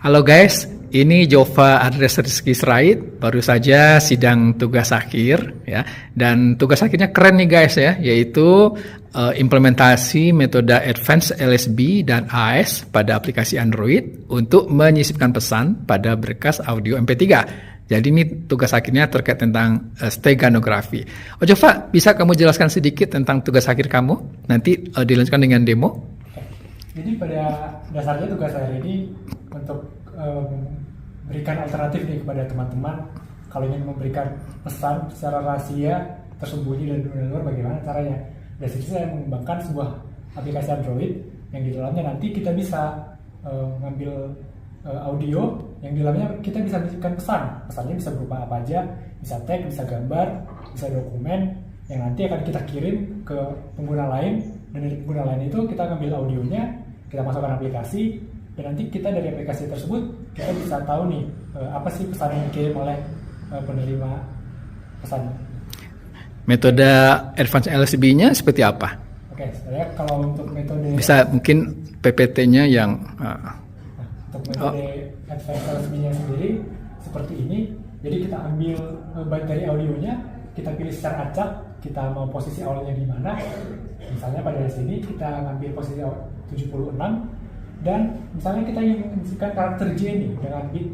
Halo guys, ini Jova Andres Rizky Sirait, baru saja sidang tugas akhir ya. Dan tugas akhirnya keren nih guys ya, yaitu implementasi metode Advanced LSB dan AES pada aplikasi Android untuk menyisipkan pesan pada berkas audio MP3. Jadi ini tugas akhirnya terkait tentang steganografi. Oh Jova, bisa kamu jelaskan sedikit tentang tugas akhir kamu? Nanti dilanjutkan dengan demo. Jadi pada dasarnya tugas saya ini untuk memberikan alternatif nih kepada teman-teman kalau ingin memberikan pesan secara rahasia, tersembunyi dan luar bagaimana caranya. Dari situ saya mengembangkan sebuah aplikasi Android yang di dalamnya nanti kita bisa mengambil audio yang di dalamnya kita bisa menyisipkan pesan. Pesannya bisa berupa apa aja, bisa teks, bisa gambar, bisa dokumen yang nanti akan kita kirim ke pengguna lain, dan dari pengguna lain itu kita ambil audionya, kita masukkan aplikasi, dan nanti kita dari aplikasi tersebut kita bisa tahu nih apa sih pesan yang dikirim oleh penerima pesan. Metode Advanced LSB-nya seperti apa? Oke, sebenarnya kalau untuk metode bisa mungkin PPT-nya yang untuk metode Advanced LSB-nya sendiri seperti ini. Jadi kita ambil baik dari audionya, kita pilih secara acak, kita mau posisi awalnya di mana. Misalnya pada sini kita ngambil posisi 76, dan misalnya kita ingin mengisikan karakter J nih dengan bit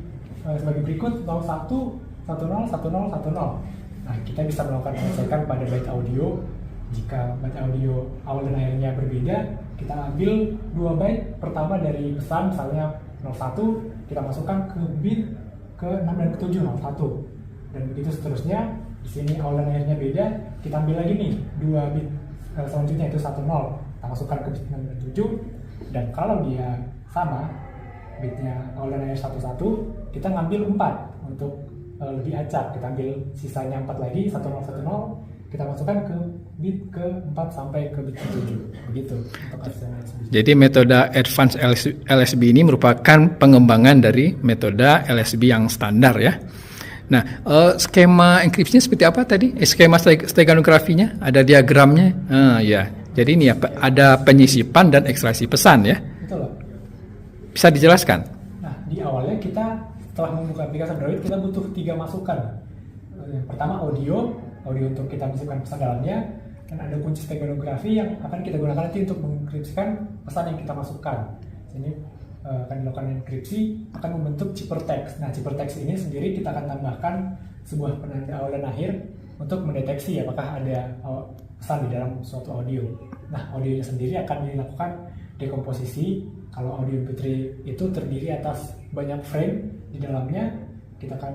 sebagai berikut 01 10 10 10. Nah, kita bisa melakukan penyesuaian pada byte audio. Jika byte audio awal dan akhirnya berbeda, kita ambil 2 byte pertama dari pesan, misalnya 01, kita masukkan ke bit ke 6 dan ke 7 01. Dan begitu seterusnya. Di sini awal dan akhirnya beda, kita ambil lagi nih 2 bit selanjutnya itu 10. Kita masukkan ke bit 6 dan 7. Dan kalau dia sama bitnya awal dan akhir 11, kita ngambil 4 untuk lebih acak. Kita ambil sisanya 4 lagi 1010, kita masukkan ke bit ke 4 sampai ke bit ke 7. Begitu untuk LSB. Jadi metode Advanced LSB ini merupakan pengembangan dari metode LSB yang standar ya. Nah, skema enkripsinya seperti apa tadi? Skema steganografinya ada diagramnya. Ya. Jadi ini ya, ada penyisipan dan ekstraksi pesan ya. Betul. Bisa dijelaskan? Nah, di awalnya kita setelah membuka aplikasi Android, kita butuh 3 masukan. Yang pertama audio untuk kita menyisipkan pesan dalamnya, dan ada kunci steganografi yang akan kita gunakan nanti untuk mengenkripsikan pesan yang kita masukkan. Ini akan dilakukan enkripsi, akan membentuk ciphertext. Nah, ciphertext ini sendiri kita akan tambahkan sebuah penanda awal dan akhir untuk mendeteksi apakah ada pesan di dalam suatu audio. Nah, audionya sendiri akan dilakukan dekomposisi. Kalau audio MP3 itu terdiri atas banyak frame, di dalamnya kita akan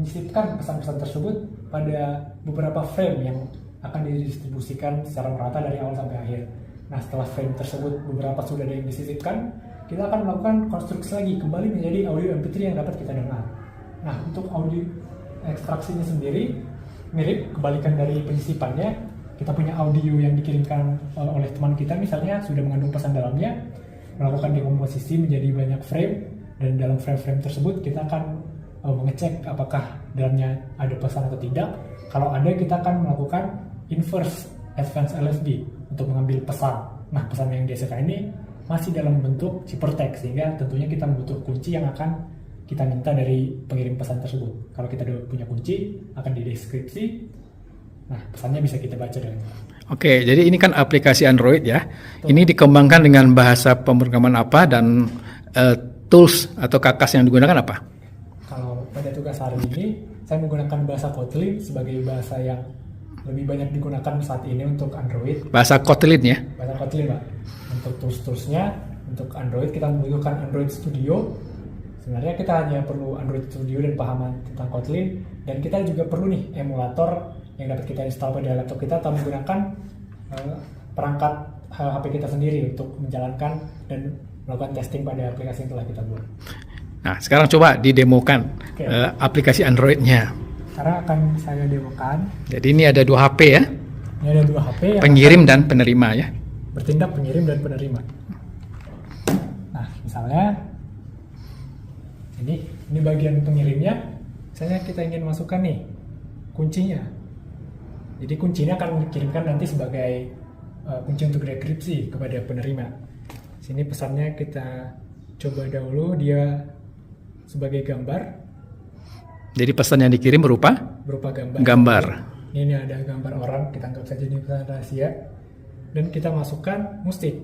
menyisipkan pesan-pesan tersebut pada beberapa frame yang akan didistribusikan secara merata dari awal sampai akhir. Nah, setelah frame tersebut beberapa sudah ada yang disisipkan, kita akan melakukan konstruksi lagi kembali menjadi audio MP3 yang dapat kita dengar. Nah, untuk audio ekstraksinya sendiri mirip, kebalikan dari penyisipannya. Kita punya audio yang dikirimkan oleh teman kita, misalnya sudah mengandung pesan dalamnya, melakukan dekomposisi menjadi banyak frame, dan dalam frame-frame tersebut kita akan mengecek apakah dalamnya ada pesan atau tidak. Kalau ada, kita akan melakukan inverse Advanced LSB untuk mengambil pesan. Nah, pesan yang dihasilkan ini masih dalam bentuk ciphertext, sehingga tentunya kita membutuhkan kunci yang akan kita minta dari pengirim pesan tersebut. Kalau kita sudah punya kunci, akan dideskripsi. Nah, pesannya bisa kita baca dengan Oke, jadi ini kan aplikasi Android ya. Betul. Ini dikembangkan dengan bahasa pemrograman apa, dan tools atau kakas yang digunakan apa? Kalau pada tugas hari ini, saya menggunakan bahasa Kotlin sebagai bahasa yang lebih banyak digunakan saat ini untuk Android. Bahasa Kotlin ya? Bahasa Kotlin, Pak. Untuk tools-toolsnya, untuk Android kita membutuhkan Android Studio. Sebenarnya kita hanya perlu Android Studio dan pahaman tentang Kotlin, dan kita juga perlu nih emulator yang dapat kita install pada laptop kita atau menggunakan perangkat HP kita sendiri untuk menjalankan dan melakukan testing pada aplikasi yang telah kita buat. Nah, sekarang coba didemokan aplikasi Android-nya. Sekarang akan saya demokan. Jadi ini ada 2 HP ya? Ini ada 2 HP. Pengirim dan penerima ya? Bertindak pengirim dan penerima. Nah, misalnya ini bagian pengirimnya. Misalnya kita ingin masukkan nih kuncinya. Jadi kuncinya akan dikirimkan nanti sebagai kunci untuk dekripsi kepada penerima. Sini pesannya kita coba dahulu dia sebagai gambar, Jadi pesan yang dikirim berupa berupa gambar. gambar. Ini ada gambar orang, kita anggap saja ini pesan rahasia. Dan kita masukkan musik.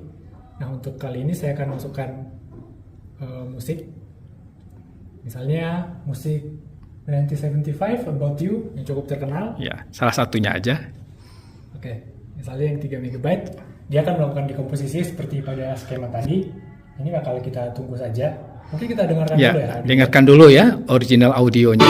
Nah, untuk kali ini saya akan masukkan musik. Misalnya musik 1975 About You yang cukup terkenal. Ya, salah satunya aja. Oke, misalnya yang 3 MB, dia akan melakukan dekomposisi seperti pada skema tadi. Ini bakal kita tunggu saja. Mungkin kita dengarkan Ya, dulu ya. dengarkan dulu ya original audionya.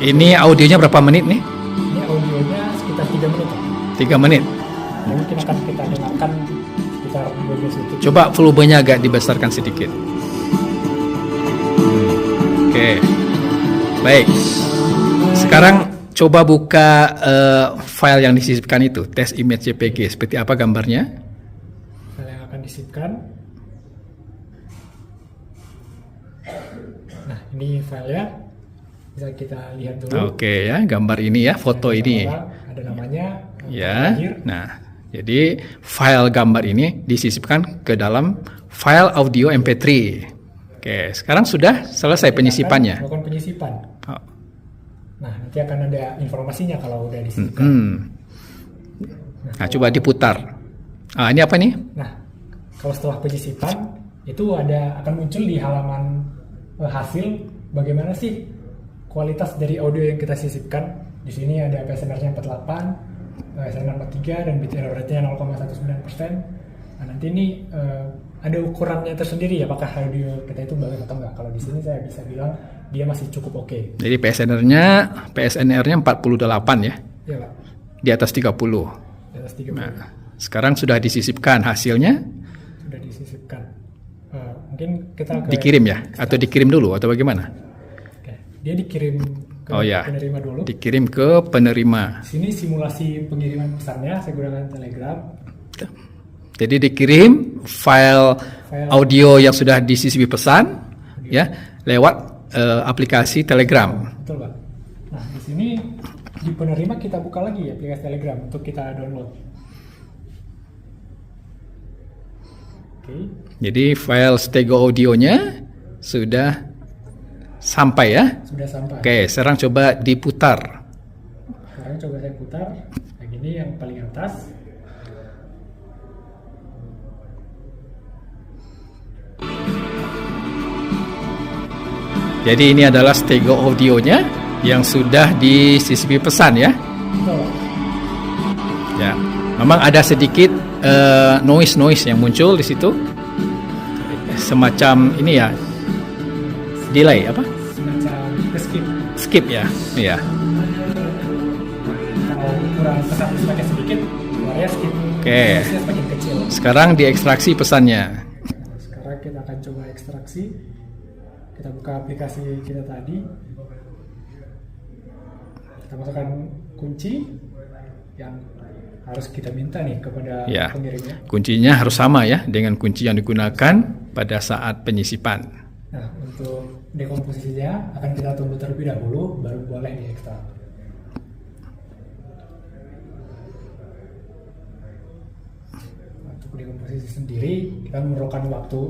Ini audionya berapa menit nih? Ini audionya sekitar 3 menit. 3 menit. Ya, mungkin akan kita dengarkan sekitar 12 detik. Coba volumenya agak dibesarkan sedikit. Oke. Baik. Sekarang coba buka file yang disisipkan itu, test image JPG. Seperti apa gambarnya? File yang akan disisipkan. Nah, ini filenya. Bisa kita lihat dulu. Oke ya, gambar ini ya, foto ini. Ada namanya. Ya. Terakhir. Nah, jadi file gambar ini disisipkan ke dalam file audio MP3. Oke, sekarang sudah selesai penyisipannya. Melakukan penyisipan. Oh. Nah, nanti akan ada informasinya kalau udah disisipkan. Nah, coba diputar. Ah, ini apa nih? Nah, kalau setelah penyisipan itu akan muncul di halaman hasil bagaimana sih kualitas dari audio yang kita sisipkan. Di sini ada PSNR-nya 48, SNR 43 dan bit error rate-nya 0,19%. Nah, nanti ini ada ukurannya tersendiri ya, apakah audio kita itu bagus atau enggak. Kalau di sini saya bisa bilang dia masih cukup oke. Jadi PSNR-nya 48 ya. Iya, Pak. Di atas 30. Di atas 30. Nah, sekarang sudah disisipkan hasilnya. Sudah disisipkan. Mungkin kita Dikirim ya? Atau dikirim dulu atau bagaimana? Dia dikirim ke penerima dulu. Dikirim ke penerima. Di sini simulasi pengiriman pesannya saya gunakan Telegram. Jadi dikirim file audio yang sudah disisipi pesan ya lewat aplikasi Telegram. Betul, Pak. Nah, di sini di penerima kita buka lagi aplikasi Telegram untuk kita download. Oke. Jadi file Stego audionya sudah sampai ya. Sudah sampai. Oke, sekarang coba diputar. Sekarang coba saya putar. Yang ini yang paling atas. Jadi ini adalah Stego audionya yang sudah disisipi pesan ya. Betul. Ya, memang ada sedikit noise yang muncul di situ, semacam ini ya, delay apa? Semacam Skip ya, iya. Kalau ukuran pesan semakin sedikit, suaranya skip. Oke. Noise-nya semakin kecil. Sekarang diekstraksi pesannya. Sekarang kita akan coba ekstraksi. Kita buka aplikasi kita tadi. Kita masukkan kunci yang harus kita minta nih kepada Ya, pengirimnya. kuncinya harus sama ya dengan kunci yang digunakan pada saat penyisipan. Nah, untuk dekomposisinya akan kita tunggu terlebih dahulu, baru boleh diekstrak. Untuk dekomposisi sendiri, kita memerlukan waktu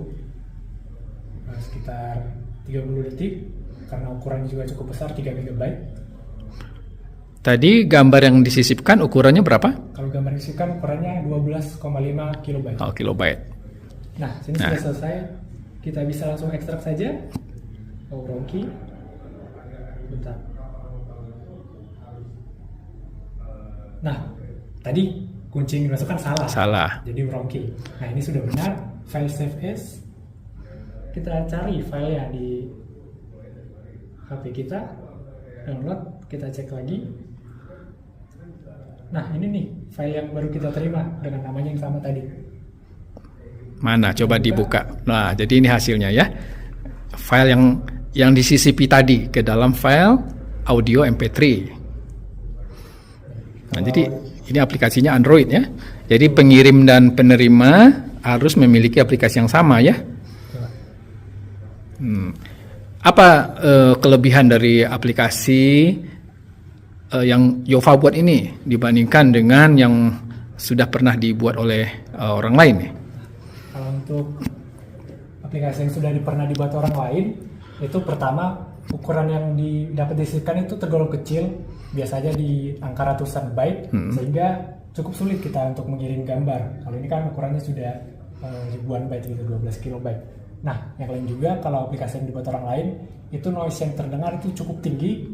sekitar 30 detik, karena ukurannya juga cukup besar, 3 MB. Tadi gambar yang disisipkan ukurannya berapa? Kalau gambar disisipkan ukurannya 12,5 KB. Oh, kilobyte. Nah, sini sudah selesai. Kita bisa langsung ekstrak saja. Oh, Rocky. Bentar. Nah, tadi kunci yang dimasukkan salah. Salah. Jadi Rocky. Nah, ini sudah benar. File save as. Kita cari filenya di HP kita. Download. Kita cek lagi. Nah, ini nih file yang baru kita terima dengan namanya yang sama tadi. Mana? Coba dibuka. Nah, jadi ini hasilnya ya. File yang disisipi tadi ke dalam file audio MP3. Nah, jadi ini aplikasinya Android ya. Jadi pengirim dan penerima harus memiliki aplikasi yang sama ya. Apa kelebihan dari aplikasi yang Yova buat ini dibandingkan dengan yang sudah pernah dibuat oleh orang lain ya? Kalau untuk aplikasi yang sudah pernah dibuat orang lain, itu pertama ukuran yang dapat dihasilkan itu tergolong kecil, biasanya di angka ratusan byte, sehingga cukup sulit kita untuk mengirim gambar. Kalau ini kan ukurannya sudah ribuan byte gitu, 12 kilobyte. Nah, yang lain juga kalau aplikasi yang dibuat orang lain, itu noise yang terdengar itu cukup tinggi,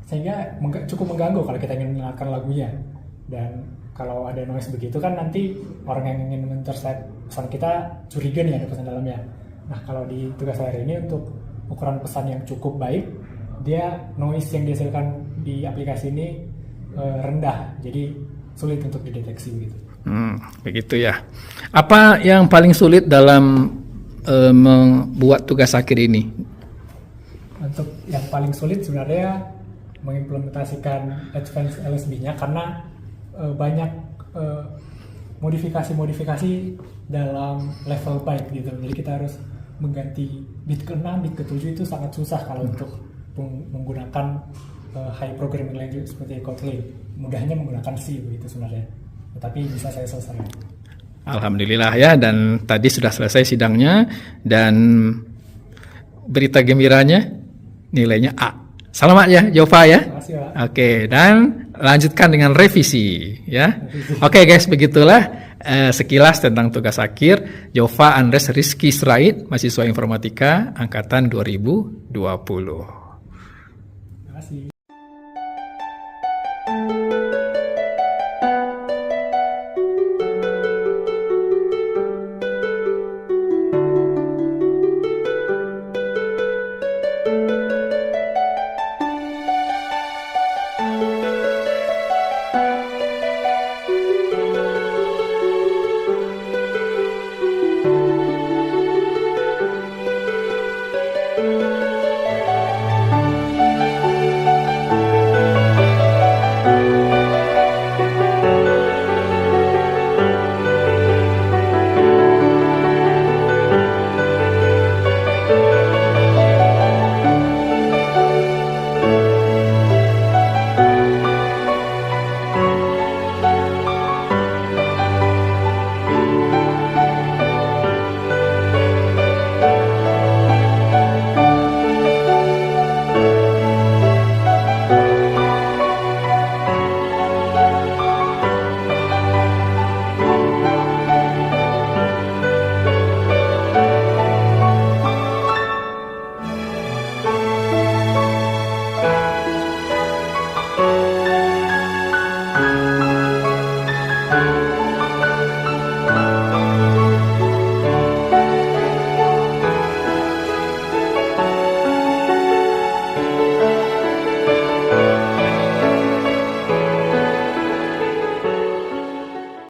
sehingga cukup mengganggu kalau kita ingin mendengarkan lagunya. Dan kalau ada noise begitu kan nanti orang yang ingin mengintercept pesan kita curiga nih ada pesan dalamnya. Nah, kalau di tugas hari ini untuk ukuran pesan yang cukup baik, dia noise yang dihasilkan di aplikasi ini rendah, jadi sulit untuk dideteksi gitu. Begitu ya. Apa yang paling sulit dalam membuat tugas akhir ini? Untuk yang paling sulit sebenarnya mengimplementasikan advanced LSB-nya karena banyak modifikasi dalam level byte gitu. Jadi kita harus mengganti bit ke-6, bit ke-7 itu sangat susah kalau untuk menggunakan high programming language seperti Kotlin. Mudahnya menggunakan C begitu sebenarnya. Tetapi bisa saya selesaikan. Alhamdulillah ya, dan tadi sudah selesai sidangnya dan berita gembiranya nilainya A. Selamat ya Jova ya. Terima kasih, Pak. Oke, dan lanjutkan dengan revisi ya. Oke guys, begitulah sekilas tentang tugas akhir Jova Andres Rizky Srait, mahasiswa informatika angkatan 2020.